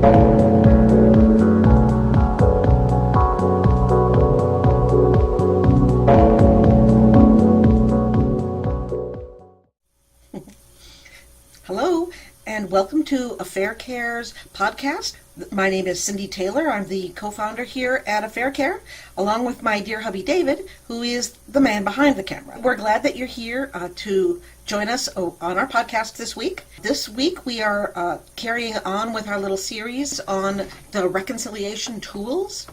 Hello, and welcome to Affaircare's podcast. My name is Cindy Taylor. I'm the co-founder here at Affaircare, along with my dear hubby David, who is the man behind the camera. We're glad that you're here to join us on our podcast this week. This week we are carrying on with our little series on the reconciliation tools,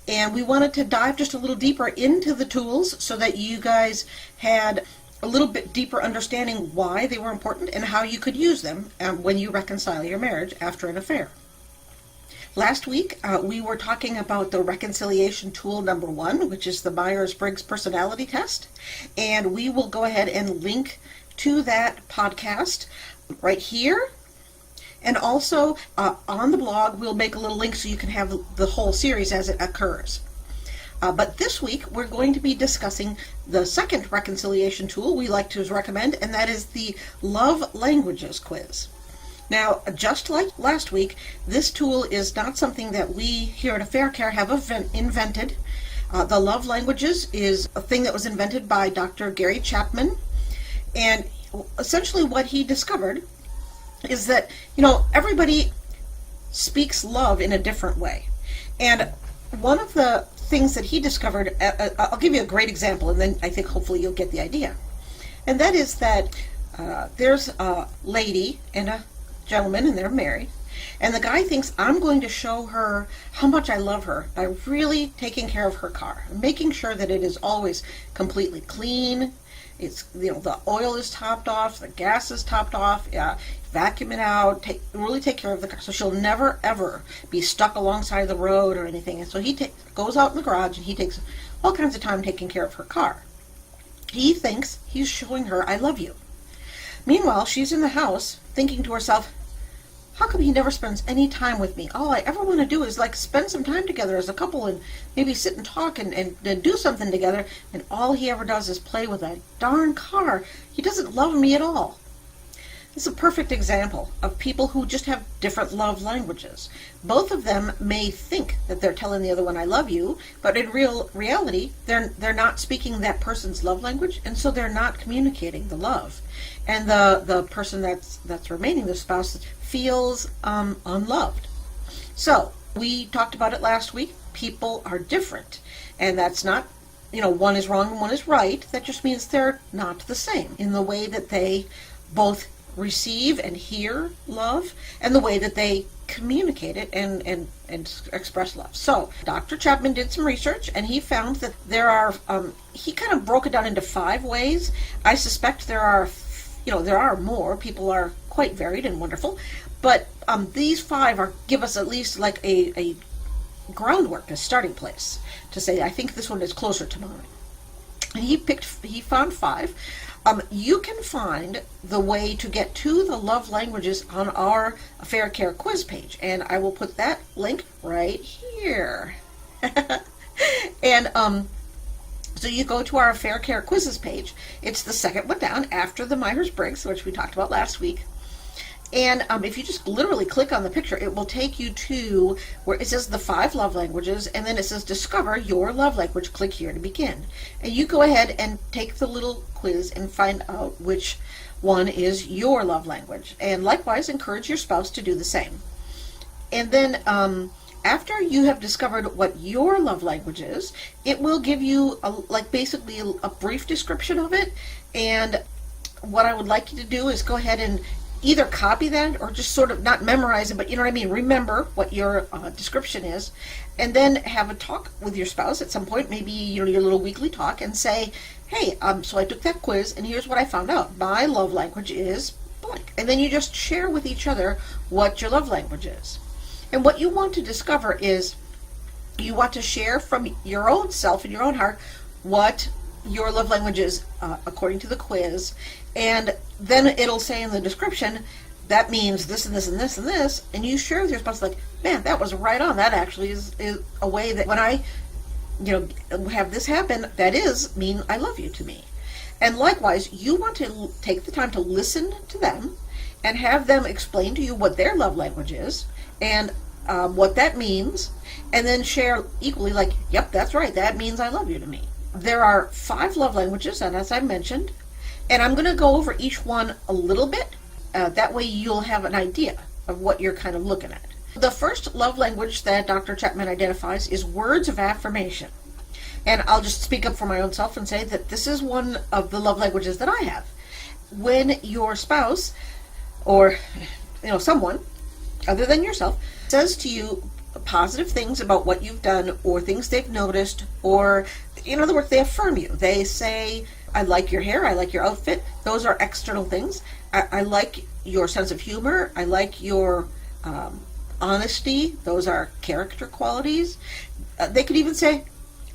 and we wanted to dive just a little deeper into the tools so that you guys had a little bit deeper understanding why they were important and how you could use them when you reconcile your marriage after an affair. Last week, we were talking about the reconciliation tool number 1, which is the Myers-Briggs personality test, and we will go ahead and link to that podcast right here. And also on the blog, we'll make a little link so you can have the whole series as it occurs. But this week, we're going to be discussing the second reconciliation tool we like to recommend, and that is the Love Languages quiz. Now, just like last week, this tool is not something that we here at Affaircare have invented. The Love Languages is a thing that was invented by Dr. Gary Chapman, and essentially what he discovered is that, everybody speaks love in a different way. And one of the things that he discovered, I'll give you a great example, and then I think hopefully you'll get the idea. And that is that there's a lady and a gentleman, and they're married, and the guy thinks, I'm going to show her how much I love her by really taking care of her car, making sure that it is always completely clean. It's, the oil is topped off, the gas is topped off, vacuum it out, really take care of the car, so she'll never ever be stuck alongside the road or anything. And so he goes out in the garage and he takes all kinds of time taking care of her car. He thinks he's showing her, I love you. Meanwhile, she's in the house thinking to herself, how come he never spends any time with me? All I ever want to do is spend some time together as a couple and maybe sit and talk and do something together, and all he ever does is play with that darn car. He doesn't love me at all. This is a perfect example of people who just have different love languages. Both of them may think that they're telling the other one, I love you, but in reality, they're not speaking that person's love language, and so they're not communicating the love. And the person that's remaining, the spouse, feels unloved. So we talked about it last week. People are different, and that's not, one is wrong and one is right. That just means they're not the same in the way that they both receive and hear love, and the way that they communicate it and express love. So Dr. Chapman did some research, and he found that there are, he kind of broke it down into 5 ways. I suspect there are more. People are quite varied and wonderful, but these 5 give us at least a groundwork, a starting place to say, I think this one is closer to mine. And he found 5. You can find the way to get to the love languages on our Affaircare quiz page, and I will put that link right here. And so you go to our Affaircare quizzes page. It's the second one down after the Myers-Briggs, which we talked about last week. And if you just literally click on the picture, it will take you to where it says the 5 love languages, and then it says discover your love language. Click here to begin. And you go ahead and take the little quiz and find out which one is your love language. And likewise, encourage your spouse to do the same. And then after you have discovered what your love language is, it will give you basically a brief description of it. And what I would like you to do is go ahead and either copy that or just sort of not memorize it, but you know what I mean, remember what your description is, and then have a talk with your spouse at some point, maybe your little weekly talk, and say, hey, so I took that quiz and here's what I found out. My love language is blank. And then you just share with each other what your love language is. And what you want to discover is you want to share from your own self and your own heart what your love language is according to the quiz, and then it'll say in the description, that means this and this and this and this, and you share with your spouse, man, that was right on. That actually is a way that when I have this happen, that is mean I love you to me. And likewise, you want to take the time to listen to them and have them explain to you what their love language is, and what that means, and then share equally, like, yep, that's right, that means I love you to me. There are 5 love languages, and as I mentioned, and I'm going to go over each one a little bit. That way you'll have an idea of what you're kind of looking at. The first love language that Dr. Chapman identifies is words of affirmation. And I'll just speak up for my own self and say that this is one of the love languages that I have. When your spouse or someone other than yourself says to you positive things about what you've done or things they've noticed, or in other words, they affirm you. They say, I like your hair, I like your outfit. Those are external things. I like your sense of humor. I like your honesty. Those are character qualities. They could even say,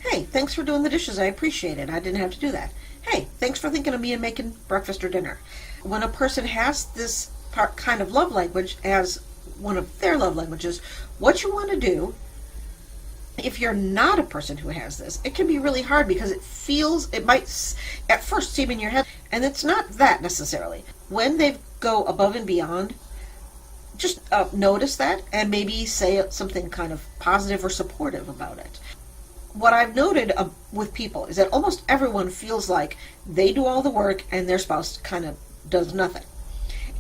hey, thanks for doing the dishes. I appreciate it. I didn't have to do that. Hey, thanks for thinking of me and making breakfast or dinner. When a person has this kind of love language as one of their love languages, what you want to do, if you're not a person who has this, it can be really hard because it might at first seem in your head, and it's not that necessarily. When they go above and beyond, just notice that and maybe say something kind of positive or supportive about it. What I've noted with people is that almost everyone feels like they do all the work and their spouse kind of does nothing.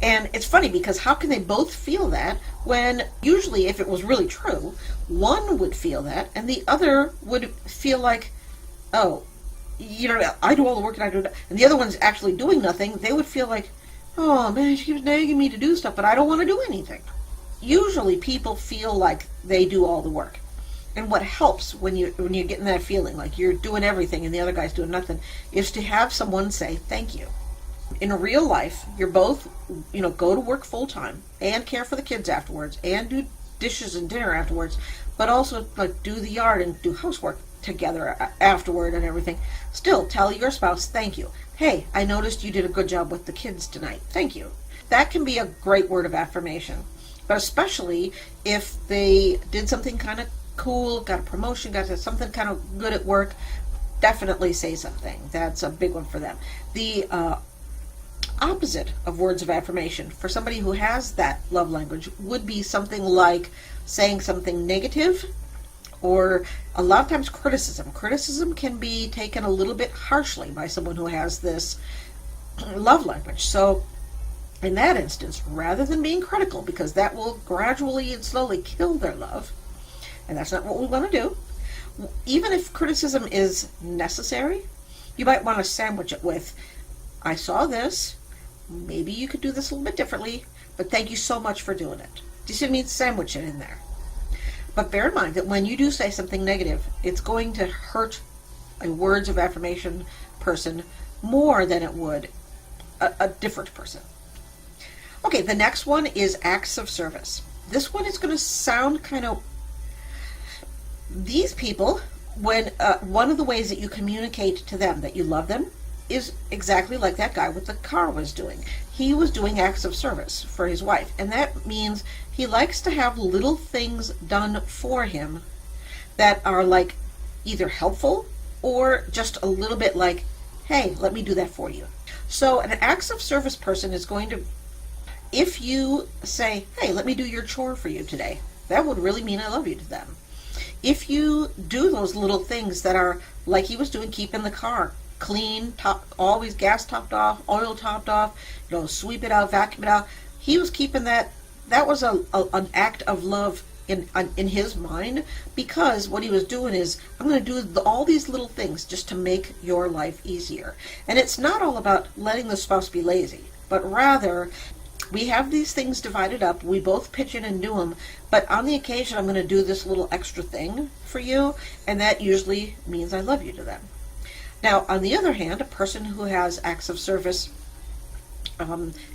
And it's funny because how can they both feel that when usually if it was really true, one would feel that and the other would feel like, oh, I do all the work and I do it, and the other one's actually doing nothing. They would feel like, oh man, she keeps nagging me to do stuff, but I don't want to do anything. Usually people feel like they do all the work. And what helps when you're getting that feeling like you're doing everything and the other guy's doing nothing is to have someone say thank you. In real life, you're both, go to work full time and care for the kids afterwards and do dishes and dinner afterwards, but also like do the yard and do housework together afterward and everything. Still tell your spouse thank you. Hey, I noticed you did a good job with the kids tonight. Thank you. That can be a great word of affirmation, but especially if they did something kind of cool, got a promotion, got something kind of good at work, definitely say something. That's a big one for them. The opposite of words of affirmation for somebody who has that love language would be something like saying something negative, or a lot of times criticism. Criticism can be taken a little bit harshly by someone who has this love language. So in that instance, rather than being critical, because that will gradually and slowly kill their love, and that's not what we want to do, even if criticism is necessary, you might want to sandwich it with, I saw this, maybe you could do this a little bit differently, but thank you so much for doing it. You see what I mean? Sandwich it in there. But bear in mind that when you do say something negative, it's going to hurt a words of affirmation person more than it would a different person. Okay, the next one is acts of service. This one is going to sound kind of... These people, when one of the ways that you communicate to them that you love them is exactly like that guy with the car was doing. He was doing acts of service for his wife, and that means he likes to have little things done for him that are like either helpful or just a little bit like, hey, let me do that for you. So an acts of service person is going to, if you say, hey, let me do your chore for you today, that would really mean I love you to them. If you do those little things that are like he was doing, keeping the car clean, always gas topped off, oil topped off, sweep it out, vacuum it out. He was keeping that. That was an act of love in his mind, because what he was doing is, I'm going to do all these little things just to make your life easier. And it's not all about letting the spouse be lazy, but rather we have these things divided up. We both pitch in and do them, but on the occasion I'm going to do this little extra thing for you, and that usually means I love you to them. Now, on the other hand, a person who has acts of service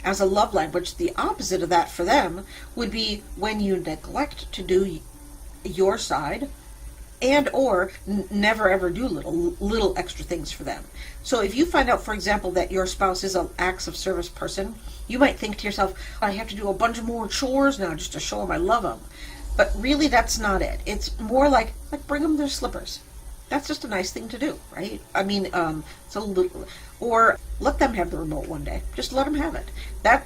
as a love language, the opposite of that for them would be when you neglect to do your side and or never ever do little extra things for them. So if you find out, for example, that your spouse is an acts of service person, you might think to yourself, I have to do a bunch of more chores now just to show them I love them. But really, that's not it. It's more like bring them their slippers. That's just a nice thing to do, right? I mean, it's a little, or let them have the remote one day. Just let them have it.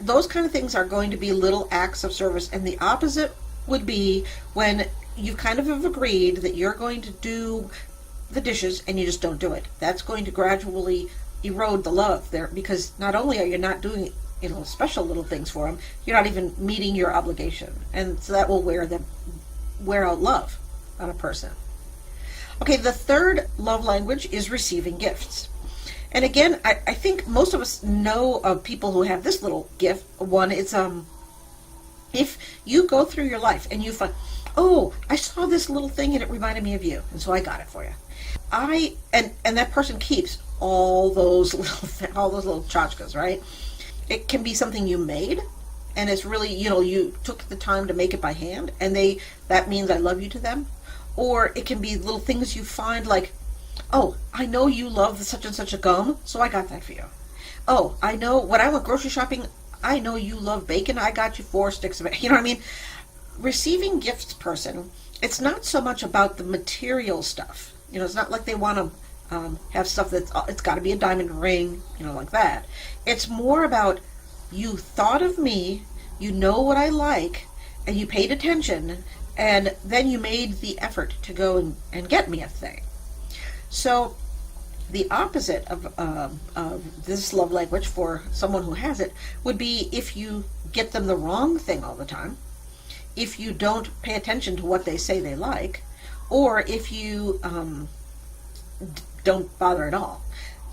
Those kind of things are going to be little acts of service, and the opposite would be when you kind of have agreed that you're going to do the dishes and you just don't do it. That's going to gradually erode the love there, because not only are you not doing special little things for them, you're not even meeting your obligation, and so that will wear out love on a person. Okay, the third love language is receiving gifts. And again, I think most of us know of people who have this little gift. One is if you go through your life and you find, oh, I saw this little thing and it reminded me of you, and so I got it for you. And that person keeps all those little tchotchkes, right? It can be something you made, and it's really, you took the time to make it by hand, and that means I love you to them. Or it can be little things you find, like, oh, I know you love such and such a gum, so I got that for you. Oh, I know when I went grocery shopping, I know you love bacon, I got you 4 sticks of it. You know what I mean? Receiving gifts person, it's not so much about the material stuff. It's not like they want to have stuff it's got to be a diamond ring, like that. It's more about, you thought of me, you know what I like, and you paid attention, and then you made the effort to go and get me a thing. So the opposite of this love language for someone who has it would be if you get them the wrong thing all the time, if you don't pay attention to what they say they like, or if you don't bother at all.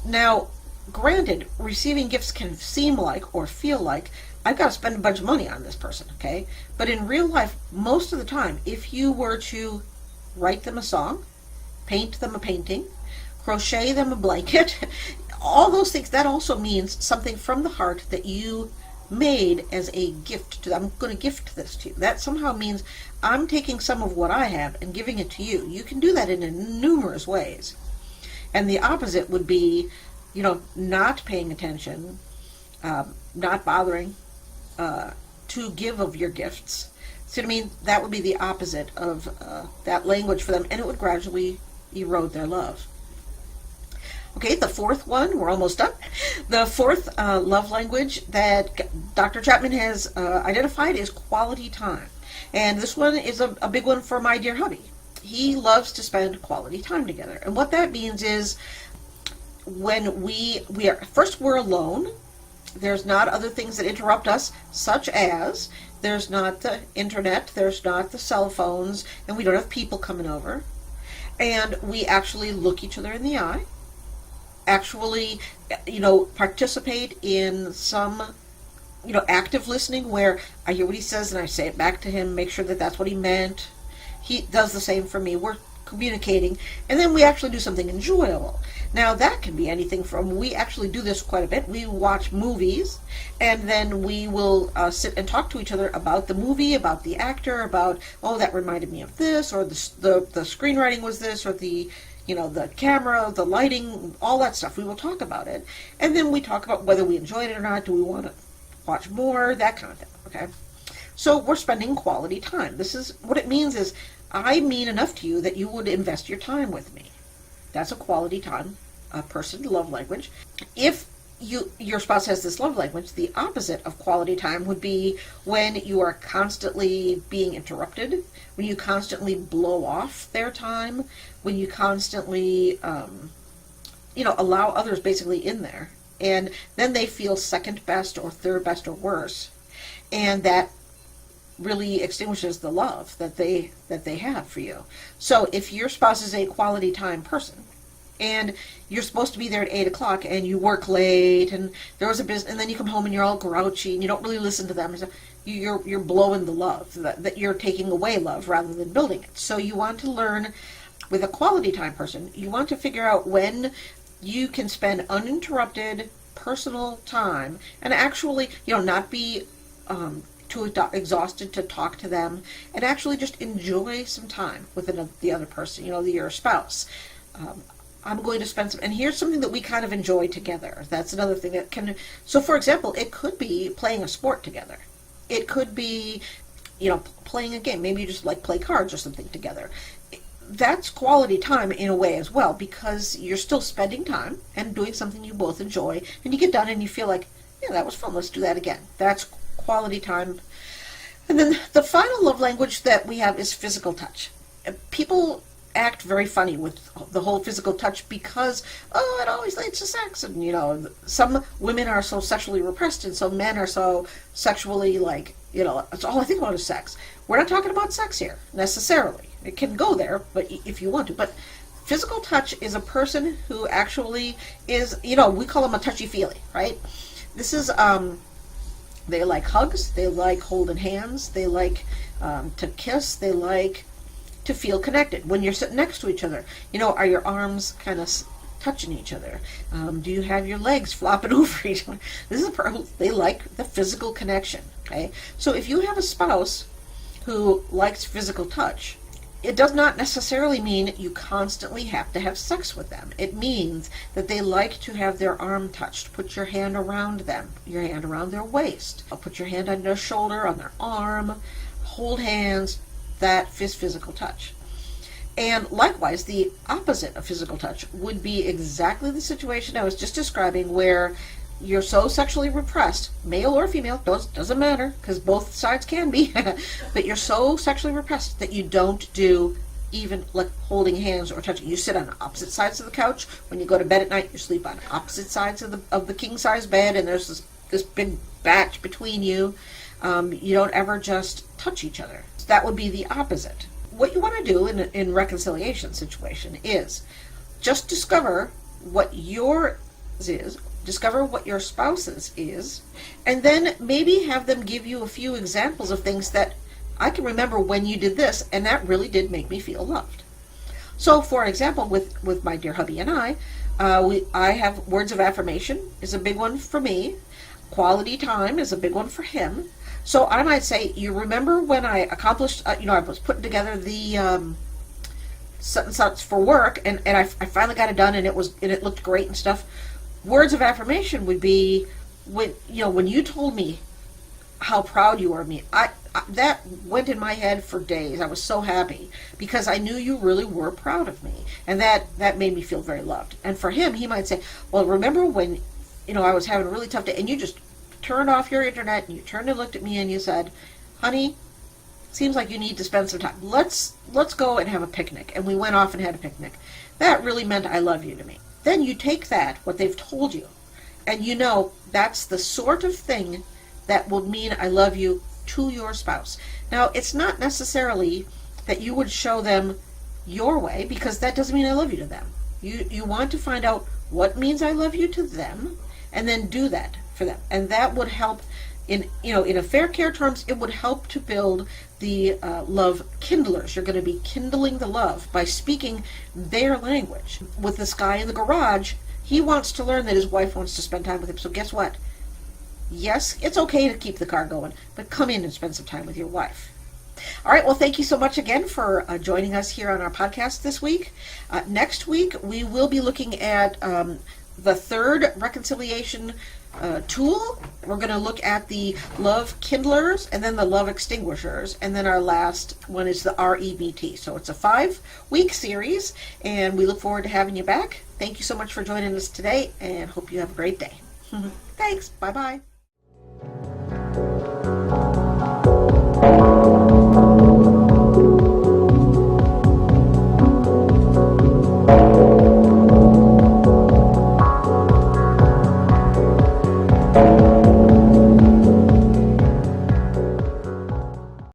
Now, granted, receiving gifts can seem like or feel like I've got to spend a bunch of money on this person, okay? But in real life, most of the time, if you were to write them a song, paint them a painting, crochet them a blanket, all those things, that also means something from the heart that you made as a gift to them. I'm going to gift this to you. That somehow means I'm taking some of what I have and giving it to you. You can do that in numerous ways. And the opposite would be, not paying attention, not bothering to give of your gifts. So I mean, that would be the opposite of that language for them, and it would gradually erode their love. Okay, the fourth one, we're almost done. The fourth love language that Dr. Chapman has identified is quality time. And this one is a big one for my dear hubby. He loves to spend quality time together. And what that means is when we're alone, there's not other things that interrupt us, such as there's not the internet, there's not the cell phones, and we don't have people coming over. And we actually look each other in the eye, actually, participate in some, active listening where I hear what he says and I say it back to him, make sure that that's what he meant. He does the same for me. We're communicating, and then we actually do something enjoyable. Now, that can be anything from, we actually do this quite a bit. We watch movies, and then we will sit and talk to each other about the movie, about the actor, about, oh, that reminded me of this, or the screenwriting was this, or the camera, the lighting, all that stuff. We will talk about it. And then we talk about whether we enjoyed it or not. Do we want to watch more? That kind of thing, okay? So we're spending quality time. This is what it means is, I mean enough to you that you would invest your time with me. That's a quality time person, love language. If your spouse has this love language, the opposite of quality time would be when you are constantly being interrupted, when you constantly blow off their time, when you constantly, allow others basically in there. And then they feel second best or third best or worse. And that really extinguishes the love that they have for you. So if your spouse is a quality time person, and you're supposed to be there at 8 o'clock, and you work late, and there was a business, and then you come home and you're all grouchy, and you don't really listen to them, so you're blowing the love, that you're taking away love rather than building it. So you want to learn, with a quality time person, you want to figure out when you can spend uninterrupted personal time, and actually, not be too exhausted to talk to them, and actually just enjoy some time with the other person, your spouse. I'm going to spend some, and here's something that we kind of enjoy together. That's another thing that can, so for example, it could be playing a sport together. It could be, playing a game. Maybe you just play cards or something together. That's quality time in a way as well, because you're still spending time and doing something you both enjoy, and you get done and you feel like, yeah, that was fun, let's do that again. That's quality time. And then the final love language that we have is physical touch. People act very funny with the whole physical touch because, oh, it always leads to sex. And, some women are so sexually repressed and some men are so sexually it's all I think about is sex. We're not talking about sex here, necessarily. It can go there, but if you want to. But physical touch is a person who actually is, we call them a touchy-feely, right? This is, they like hugs, they like holding hands, they like to kiss, they like to feel connected. When you're sitting next to each other, are your arms kind of touching each other? Do you have your legs flopping over each other? This is a person, they like the physical connection, okay? So if you have a spouse who likes physical touch, it does not necessarily mean you constantly have to have sex with them. It means that they like to have their arm touched. Put your hand around them, your hand around their waist. Put your hand on their shoulder, on their arm. Hold hands. That is physical touch. And likewise, the opposite of physical touch would be exactly the situation I was just describing, where you're so sexually repressed, male or female, doesn't matter, because both sides can be, but you're so sexually repressed that you don't do even like holding hands or touching. You sit on opposite sides of the couch. When you go to bed at night, you sleep on opposite sides of the king size bed, and there's this big batch between you. You don't ever just touch each other. That would be the opposite. What you want to do in reconciliation situation is just discover what yours is, discover what your spouse's is, and then maybe have them give you a few examples of things that I can remember when you did this, and that really did make me feel loved. So, for example, with my dear hubby and I have words of affirmation is a big one for me. Quality time is a big one for him. So I might say, you remember when I accomplished, I was putting together the such and such for work, and I finally got it done, and it looked great and stuff. Words of affirmation would be when you told me how proud you were of me. That went in my head for days. I was so happy because I knew you really were proud of me, and that made me feel very loved. And for him, he might say, well, remember when I was having a really tough day, and you just turned off your internet, and you turned and looked at me and you said, honey, seems like you need to spend some time. Let's go and have a picnic. And we went off and had a picnic. That really meant I love you to me. Then you take that, what they've told you, and that's the sort of thing that will mean I love you to your spouse. Now, it's not necessarily that you would show them your way, because that doesn't mean I love you to them. You want to find out what means I love you to them, and then do that for them. And that would help in Affaircare terms, it would help to build the love kindlers. You're going to be kindling the love by speaking their language. With this guy in the garage, he wants to learn that his wife wants to spend time with him. So guess what? Yes, it's okay to keep the car going, but come in and spend some time with your wife. All right, well, thank you so much again for joining us here on our podcast this week. Next week, we will be looking at the third reconciliation tool. We're going to look at the love kindlers and then the love extinguishers, and then our last one is the REBT. So it's a 5-week series, and we look forward to having you back. Thank you so much for joining us today, and hope you have a great day. Thanks. Bye-bye.